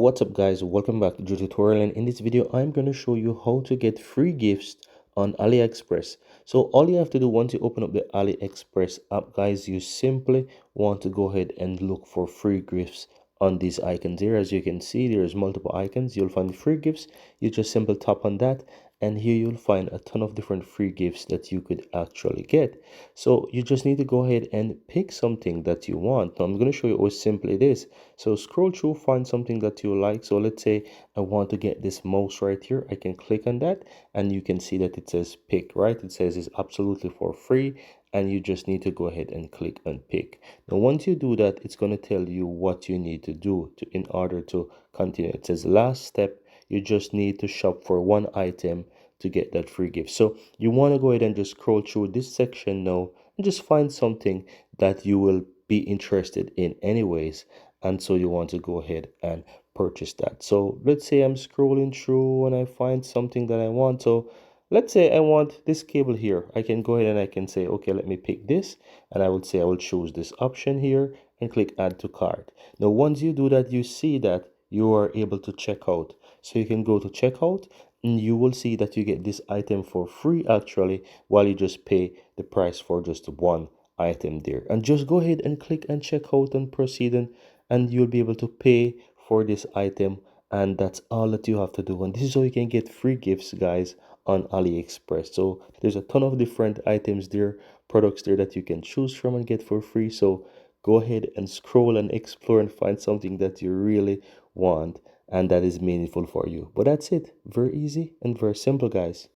What's up guys, welcome back to the tutorial, and in this video I'm going to show you how to get free gifts on AliExpress. So all you have to do once you open up the AliExpress app, guys, you simply want to go ahead and look for free gifts on these icons here. As you can see, there's multiple icons. You'll find free gifts. You just simply tap on that, and here you'll find a ton of different free gifts that you could actually get. So you just need to go ahead and pick something that you want. Now I'm going to show you how simple it is. So scroll through, find something that you like. So let's say I want to get this mouse right here. I can click on that, and you can see that it says pick, right? It says it's absolutely for free, and you just need to go ahead and click on pick. Now once you do that, it's going to tell you what you need to do in order to continue. It says last step, you just need to shop for one item to get that free gift. So you want to go ahead and just scroll through this section now and just find something that you will be interested in anyways, and so you want to go ahead and purchase that. So let's say I'm scrolling through and I find something that I want. So let's say I want this cable here. I can go ahead and I can say, okay, let me pick this, and I would say I will choose this option here and click add to cart. Now once you do that, you see that you are able to check out. So you can go to checkout, and you will see that you get this item for free actually, while you just pay the price for just one item there. And just go ahead and click and check out and proceed, and you'll be able to pay for this item, and that's all that you have to do. And this is how you can get free gifts, guys, on AliExpress. So there's a ton of different items there, products there that you can choose from and get for free. So go ahead and scroll and explore and find something that you really want and that is meaningful for you. But that's it. Very easy and very simple, guys.